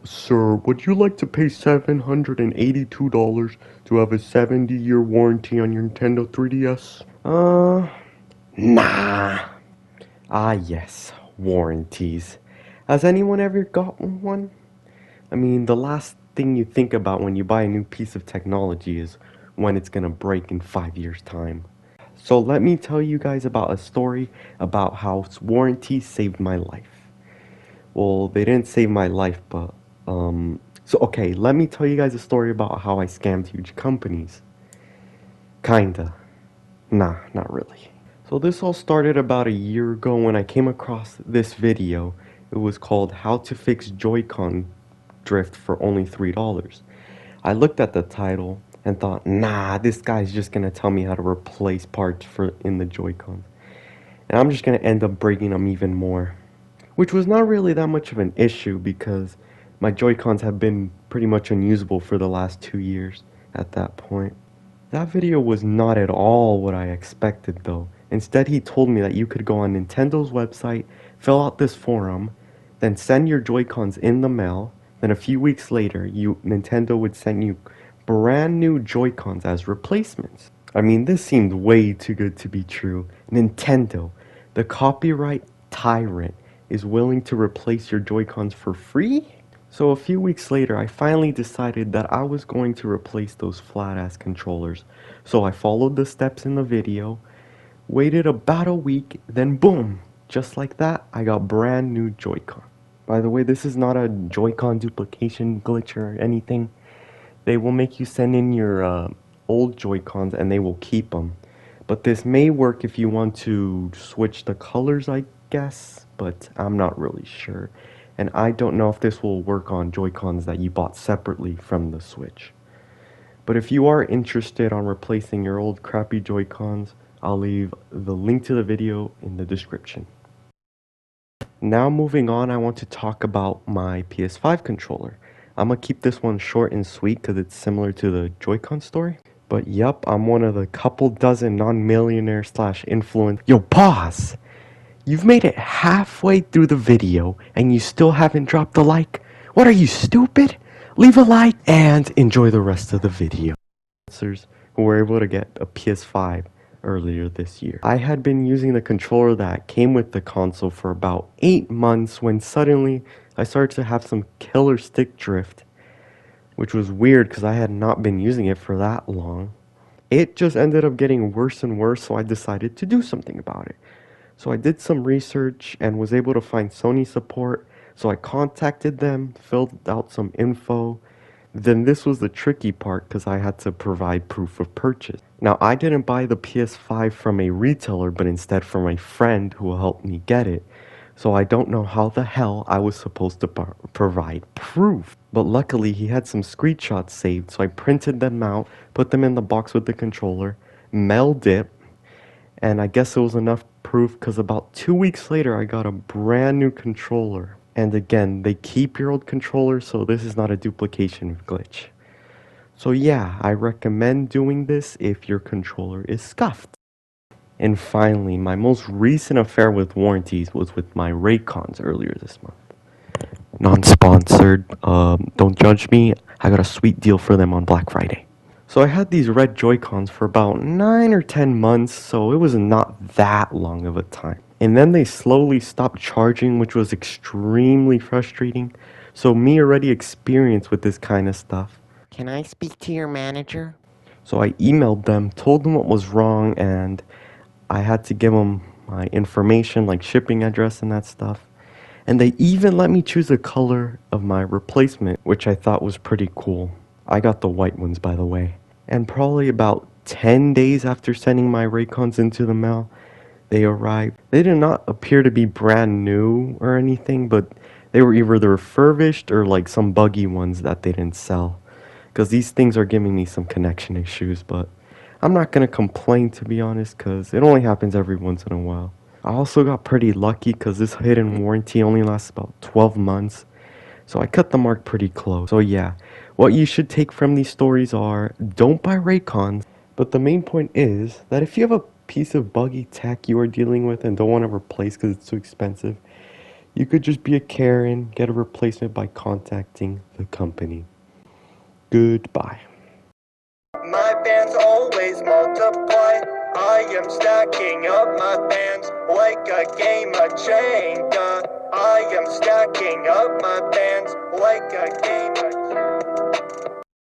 Sir, would you like to pay $782 to have a 70-year warranty on your Nintendo 3DS? Nah. Ah, yes, warranties. Has anyone ever gotten one? I mean, the last thing you think about when you buy a new piece of technology is when it's gonna break in 5 years' time. So let me tell you guys about a story about how warranties saved my life. Well, they didn't save my life, but okay, let me tell you guys a story about how I scammed huge companies. Kinda. Nah, not really. So this all started about a year ago when I came across this video. It was called How to Fix Joy-Con Drift for Only $3. I looked at the title and thought, nah, this guy's just gonna tell me how to replace parts for in the Joy-Cons. And I'm just gonna end up breaking them even more. Which was not really that much of an issue because my Joy-Cons have been pretty much unusable for the last 2 years at that point. That video was not at all what I expected though. Instead, he told me that you could go on Nintendo's website, fill out this forum, then send your Joy-Cons in the mail, then a few weeks later, Nintendo would send you brand new Joy-Cons as replacements. I mean, this seemed way too good to be true. Nintendo, the copyright tyrant, is willing to replace your Joy-Cons for free? So a few weeks later, I finally decided that I was going to replace those flat-ass controllers. So I followed the steps in the video, waited about a week, then boom! Just like that, I got brand new Joy-Con. By the way, this is not a Joy-Con duplication glitch or anything. They will make you send in your old Joy-Cons and they will keep them. But this may work if you want to switch the colors, I guess, but I'm not really sure. And I don't know if this will work on Joy-Cons that you bought separately from the Switch. But if you are interested on replacing your old crappy Joy-Cons, I'll leave the link to the video in the description. Now moving on, I want to talk about my PS5 controller. I'm gonna keep this one short and sweet because it's similar to the Joy-Con story. But yup, I'm one of the couple dozen non-millionaire slash influence. Yo, pause! You've made it halfway through the video and you still haven't dropped a like? What are you, stupid? Leave a like and enjoy the rest of the video. Who were able to get a PS5 earlier this year. I had been using the controller that came with the console for about 8 months when suddenly I started to have some killer stick drift, which was weird because I had not been using it for that long. It just ended up getting worse and worse, so I decided to do something about it. So I did some research and was able to find Sony support. So I contacted them, filled out some info. Then this was the tricky part because I had to provide proof of purchase. Now I didn't buy the PS5 from a retailer, but instead from a friend who helped me get it. So I don't know how the hell I was supposed to provide proof. But luckily he had some screenshots saved, so I printed them out, put them in the box with the controller, mailed it, and I guess it was enough proof because about 2 weeks later I got a brand new controller. And again, they keep your old controller, so this is not a duplication glitch. So yeah, I recommend doing this if your controller is scuffed. And finally, my most recent affair with warranties was with my Raycons earlier this month. Non-sponsored, don't judge me, I got a sweet deal for them on Black Friday. So I had these red Joy-Cons for about 9 or 10 months, so it was not that long of a time. And then they slowly stopped charging, which was extremely frustrating. So me already experienced with this kind of stuff. Can I speak to your manager? So I emailed them, told them what was wrong, and I had to give them my information, like shipping address and that stuff. And they even let me choose the color of my replacement, which I thought was pretty cool. I got the white ones, by the way. And probably about 10 days after sending my Raycons into the mail, they arrived. They did not appear to be brand new or anything, but they were either the refurbished or like some buggy ones that they didn't sell. Because these things are giving me some connection issues, but I'm not going to complain, to be honest, because it only happens every once in a while. I also got pretty lucky because this hidden warranty only lasts about 12 months. So I cut the mark pretty close. So yeah, what you should take from these stories are, don't buy Raycons. But the main point is that if you have a piece of buggy tech you are dealing with and don't want to replace because it's too expensive, You could just be a Karen, get a replacement by contacting the company. Goodbye. My bands always multiply. I am stacking up my bands like a game of Jenga. I am stacking up my bands like a game of